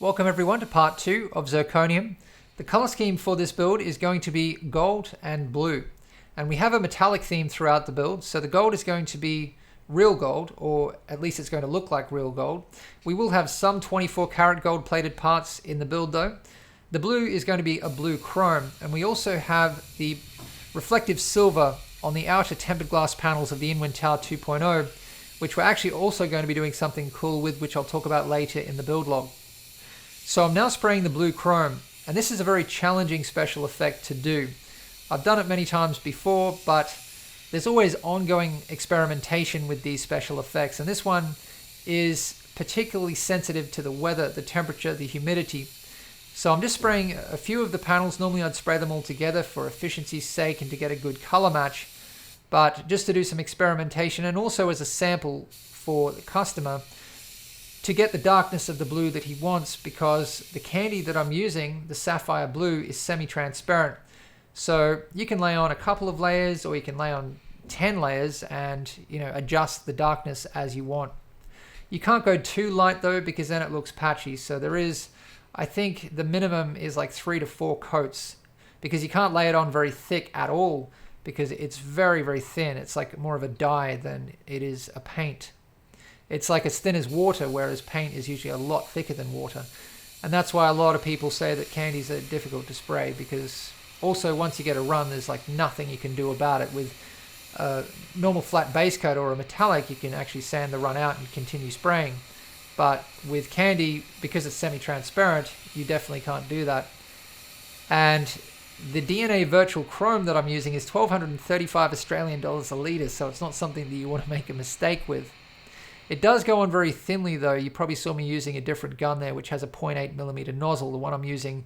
Welcome everyone to part 2 of Zirconium. The color scheme for this build is going to be gold and blue. And we have a metallic theme throughout the build, so the gold is going to be real gold, or at least it's going to look like real gold. We will have some 24 karat gold plated parts in the build though. The blue is going to be a blue chrome, and we also have the reflective silver on the outer tempered glass panels of the InWind Tower 2.0, which we're actually also going to be doing something cool with, which I'll talk about later in the build log. So I'm now spraying the blue chrome, and this is a very challenging special effect to do. I've done it many times before, but there's always ongoing experimentation with these special effects, and this one is particularly sensitive to the weather, the temperature, the humidity. So I'm just spraying a few of the panels. Normally I'd spray them all together for efficiency's sake and to get a good color match, but just to do some experimentation and also as a sample for the customer to get the darkness of the blue that he wants, because the candy that I'm using, the sapphire blue, is semi-transparent. So you can lay on a couple of layers or you can lay on 10 layers and adjust the darkness as you want. You can't go too light though, because then it looks patchy. So there is, I think the minimum is like 3 to 4 coats, because you can't lay it on very thick at all because it's very, very thin. It's like more of a dye than it is a paint. It's like as thin as water, whereas paint is usually a lot thicker than water. And that's why a lot of people say that candies are difficult to spray, because also once you get a run, there's like nothing you can do about it. With a normal flat base coat or a metallic, you can actually sand the run out and continue spraying. But with candy, because it's semi-transparent, you definitely can't do that. And the DNA virtual chrome that I'm using is 1,235 Australian dollars a litre, so it's not something that you want to make a mistake with. It does go on very thinly though. You probably saw me using a different gun there, which has a 0.8mm nozzle. The one I'm using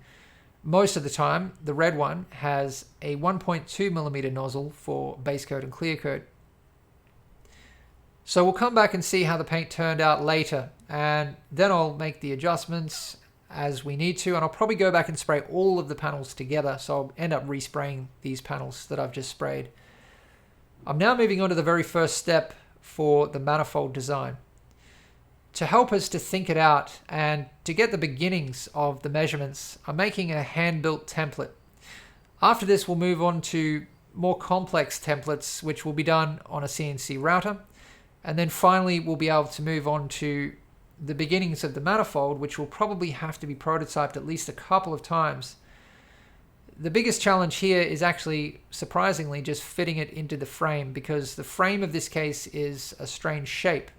most of the time, the red one, has a 1.2mm nozzle for base coat and clear coat. So we'll come back and see how the paint turned out later, and then I'll make the adjustments as we need to, and I'll probably go back and spray all of the panels together, so I'll end up respraying these panels that I've just sprayed. I'm now moving on to the very first step for the manifold design. To help us to think it out and to get the beginnings of the measurements, I'm making a hand-built template. After this, we'll move on to more complex templates, which will be done on a CNC router. And then finally, we'll be able to move on to the beginnings of the manifold, which will probably have to be prototyped at least a couple of times. The biggest challenge here is actually, surprisingly, just fitting it into the frame, because the frame of this case is a strange shape.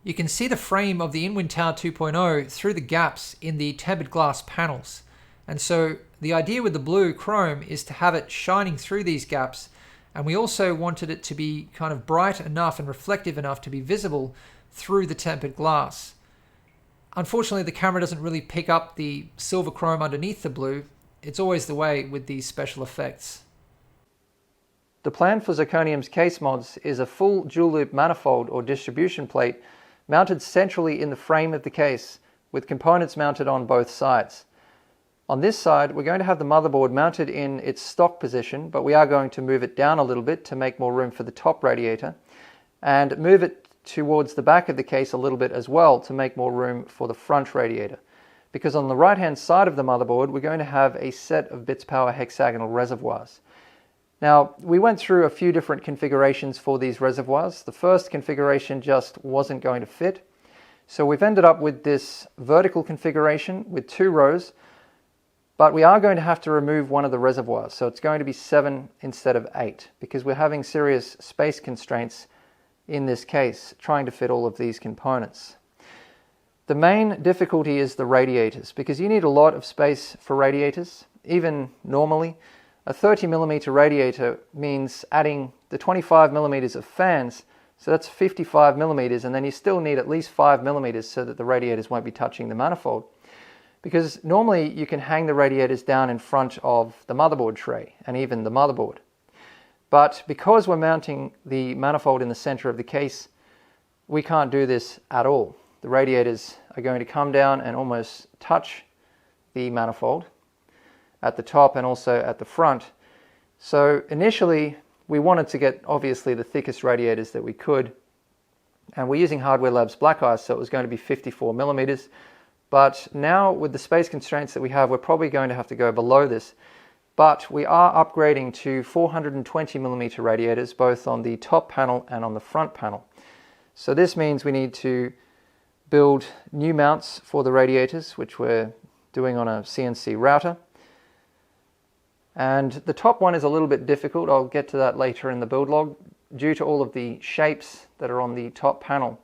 You can see the frame of the InWind Tower 2.0 through the gaps in the tempered glass panels. And so the idea with the blue chrome is to have it shining through these gaps, and we also wanted it to be kind of bright enough and reflective enough to be visible through the tempered glass. Unfortunately, the camera doesn't really pick up the silver chrome underneath the blue. It's always the way with these special effects. The plan for Zirconium's case mods is a full dual-loop manifold or distribution plate mounted centrally in the frame of the case, with components mounted on both sides. On this side, we're going to have the motherboard mounted in its stock position, but we are going to move it down a little bit to make more room for the top radiator, and move it towards the back of the case a little bit as well to make more room for the front radiator. Because on the right-hand side of the motherboard, we're going to have a set of bits power hexagonal reservoirs. Now, we went through a few different configurations for these reservoirs. The first configuration just wasn't going to fit. So we've ended up with this vertical configuration with 2 rows, but we are going to have to remove one of the reservoirs. So it's going to be 7 instead of 8, because we're having serious space constraints in this case, trying to fit all of these components. The main difficulty is the radiators, because you need a lot of space for radiators, even normally. A 30mm radiator means adding the 25mm of fans, so that's 55mm, and then you still need at least 5mm so that the radiators won't be touching the manifold. Because normally you can hang the radiators down in front of the motherboard tray, and even the motherboard. But because we're mounting the manifold in the center of the case, we can't do this at all. The radiators are going to come down and almost touch the manifold at the top and also at the front. So initially we wanted to get obviously the thickest radiators that we could, and we're using Hardware Labs black ice, so it was going to be 54mm. But now with the space constraints that we have, we're probably going to have to go below this. But we are upgrading to 420mm radiators, both on the top panel and on the front panel. So this means we need to build new mounts for the radiators, which we're doing on a CNC router. And the top one is a little bit difficult. I'll get to that later in the build log. Due to all of the shapes that are on the top panel,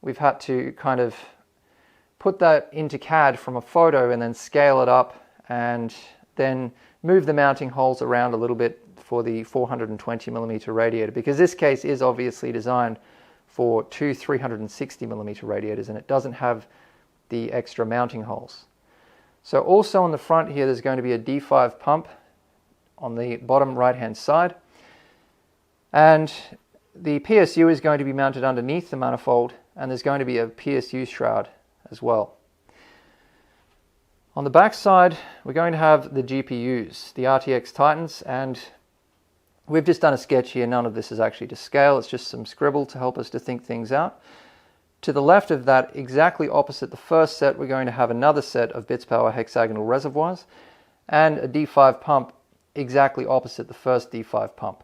we've had to kind of put that into CAD from a photo and then scale it up and then move the mounting holes around a little bit for the 420mm radiator, because this case is obviously designed for 2 360mm radiators and it doesn't have the extra mounting holes. So also on the front here, there's going to be a D5 pump on the bottom right hand side, and the PSU is going to be mounted underneath the manifold, and there's going to be a PSU shroud as well. On the back side, we're going to have the GPUs, the RTX Titans, and we've just done a sketch here. None of this is actually to scale, it's just some scribble to help us to think things out. To the left of that, exactly opposite the first set, we're going to have another set of bits power hexagonal reservoirs and a D5 pump exactly opposite the first D5 pump.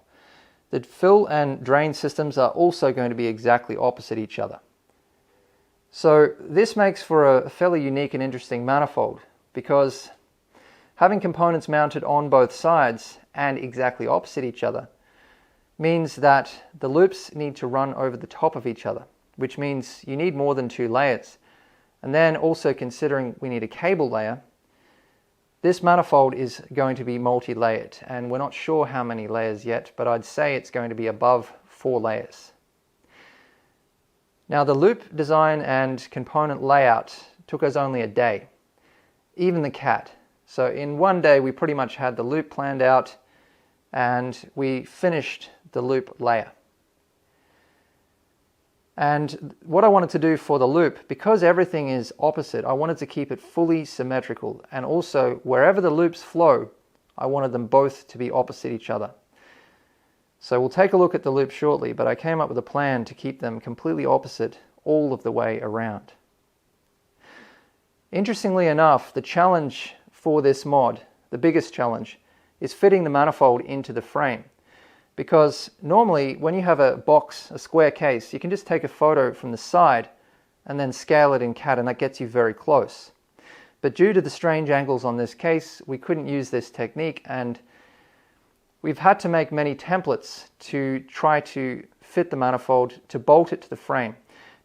The fill and drain systems are also going to be exactly opposite each other. So this makes for a fairly unique and interesting manifold, because having components mounted on both sides and exactly opposite each other means that the loops need to run over the top of each other, which means you need more than 2 layers. And then also considering we need a cable layer, this manifold is going to be multi-layered, and we're not sure how many layers yet, but I'd say it's going to be above 4 layers. Now the loop design and component layout took us only a day, even the CAD. So in one day we pretty much had the loop planned out and we finished the loop layer. And what I wanted to do for the loop, because everything is opposite, I wanted to keep it fully symmetrical, and also wherever the loops flow, I wanted them both to be opposite each other. So we'll take a look at the loop shortly, but I came up with a plan to keep them completely opposite all of the way around. Interestingly enough, the challenge for this mod, the biggest challenge, is fitting the manifold into the frame. Because normally when you have a box, a square case, you can just take a photo from the side and then scale it in CAD, and that gets you very close. But due to the strange angles on this case, we couldn't use this technique, and we've had to make many templates to try to fit the manifold, to bolt it to the frame.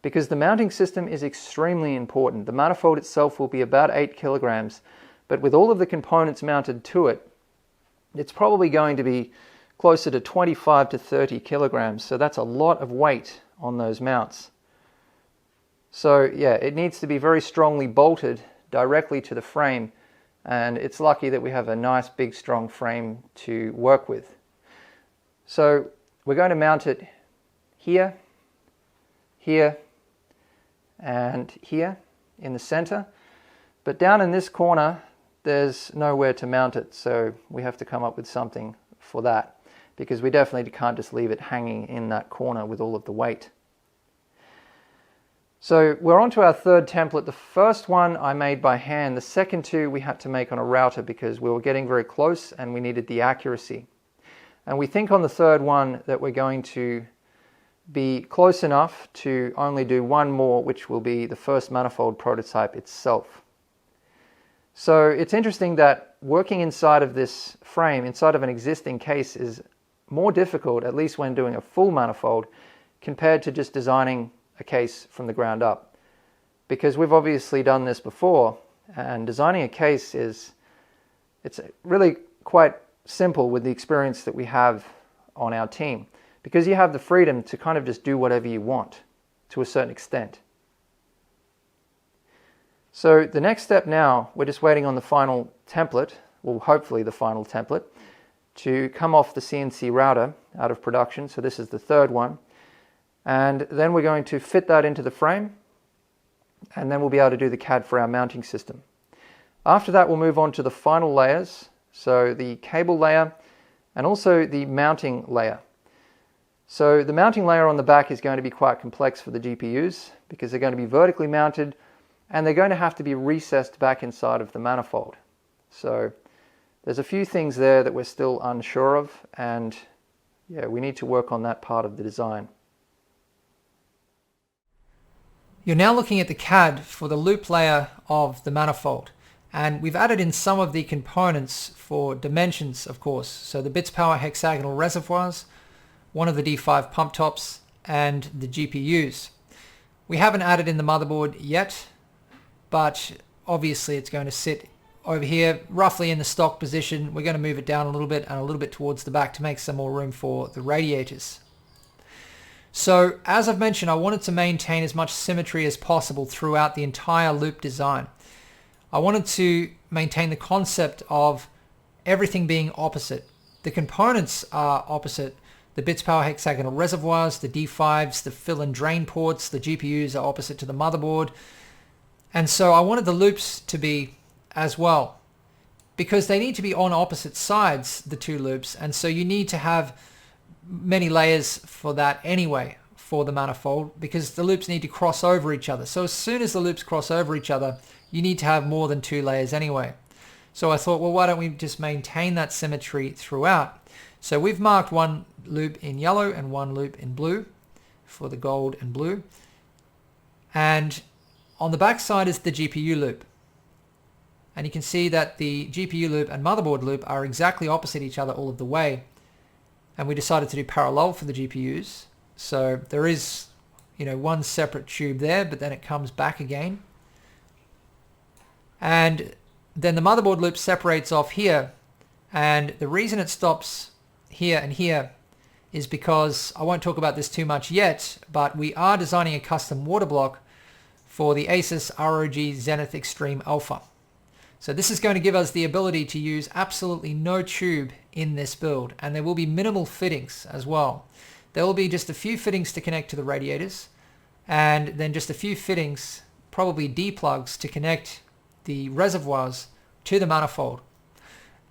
because the mounting system is extremely important. The manifold itself will be about 8 kilograms, but with all of the components mounted to it, it's probably going to be closer to 25 to 30 kilograms. So that's a lot of weight on those mounts. So yeah, it needs to be very strongly bolted directly to the frame, and it's lucky that we have a nice big strong frame to work with. So we're going to mount it here, here, and here in the center, but down in this corner there's nowhere to mount it, so we have to come up with something for that, because we definitely can't just leave it hanging in that corner with all of the weight. So we're on to our third template. The first one I made by hand. The second two we had to make on a router because we were getting very close and we needed the accuracy. And we think on the third one that we're going to be close enough to only do one more, which will be the first manifold prototype itself. So it's interesting that working inside of this frame, inside of an existing case, is more difficult, at least when doing a full manifold, compared to just designing a case from the ground up. Because we've obviously done this before, and designing a case it's really quite simple with the experience that we have on our team, because you have the freedom to kind of just do whatever you want to a certain extent. So the next step now, we're just waiting on the final template, well hopefully the final template, to come off the CNC router out of production. So this is the third one. And then we're going to fit that into the frame, and then we'll be able to do the CAD for our mounting system. After that, we'll move on to the final layers, so the cable layer and also the mounting layer. So the mounting layer on the back is going to be quite complex for the GPUs because they're going to be vertically mounted and they're going to have to be recessed back inside of the manifold. So there's a few things there that we're still unsure of, and yeah, we need to work on that part of the design. You're now looking at the CAD for the loop layer of the manifold, and we've added in some of the components for dimensions, of course. So the bits power hexagonal reservoirs, one of the D5 pump tops, and the GPUs. We haven't added in the motherboard yet, but obviously it's going to sit over here roughly in the stock position. We're going to move it down a little bit and a little bit towards the back to make some more room for the radiators. So as I've mentioned, I wanted to maintain as much symmetry as possible throughout the entire loop design. I wanted to maintain the concept of everything being opposite. The components are opposite. The bits power hexagonal reservoirs, the D5s, the fill and drain ports, the GPUs are opposite to the motherboard. And so I wanted the loops to be as well, because they need to be on opposite sides, the two loops, and so you need to have many layers for that anyway for the manifold, because the loops need to cross over each other. So as soon as the loops cross over each other, you need to have more than two layers anyway. So I thought, well, why don't we just maintain that symmetry throughout? So we've marked one loop in yellow and one loop in blue for the gold and blue. And on the back side is the GPU loop. And you can see that the GPU loop and motherboard loop are exactly opposite each other all of the way. And we decided to do parallel for the GPUs. So there is, one separate tube there, but then it comes back again. And then the motherboard loop separates off here. And the reason it stops here and here is because, I won't talk about this too much yet, but we are designing a custom water block for the Asus ROG Zenith Extreme Alpha. So this is going to give us the ability to use absolutely no tube in this build, and there will be minimal fittings as well. There will be just a few fittings to connect to the radiators, and then just a few fittings, probably D-plugs, to connect the reservoirs to the manifold.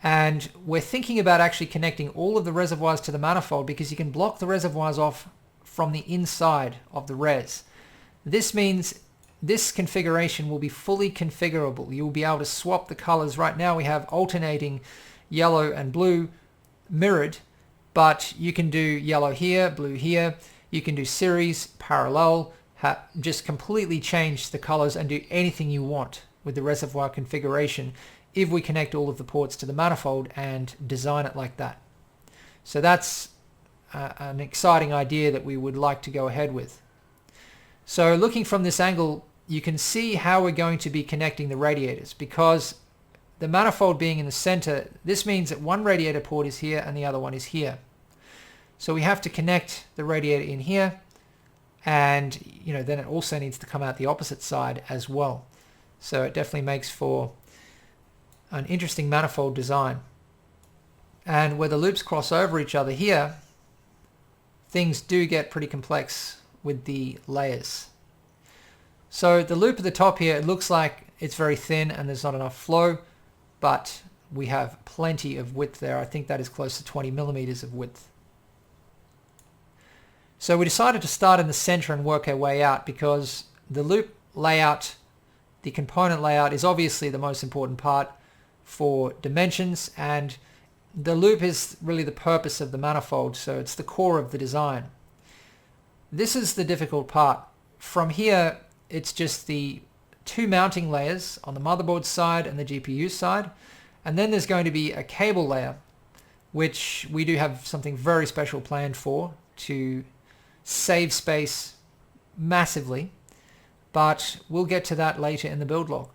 And we're thinking about actually connecting all of the reservoirs to the manifold because you can block the reservoirs off from the inside of the res. This means this configuration will be fully configurable. You'll be able to swap the colors. Right now we have alternating yellow and blue mirrored, but you can do yellow here, blue here. You can do series, parallel, just completely change the colors and do anything you want with the reservoir configuration if we connect all of the ports to the manifold and design it like that. So that's an exciting idea that we would like to go ahead with. So looking from this angle, you can see how we're going to be connecting the radiators, because the manifold being in the center, this means that one radiator port is here and the other one is here. So we have to connect the radiator in here, and then it also needs to come out the opposite side as well. So it definitely makes for an interesting manifold design. And where the loops cross over each other here, things do get pretty complex with the layers. So the loop at the top here, it looks like it's very thin and there's not enough flow, but we have plenty of width there. I think that is close to 20 millimeters of width. So we decided to start in the center and work our way out, because the loop layout, the component layout, is obviously the most important part for dimensions, and the loop is really the purpose of the manifold, so it's the core of the design. This is the difficult part. From here, it's just the two mounting layers on the motherboard side and the GPU side, and then there's going to be a cable layer, which we do have something very special planned for to save space massively, but we'll get to that later in the build log.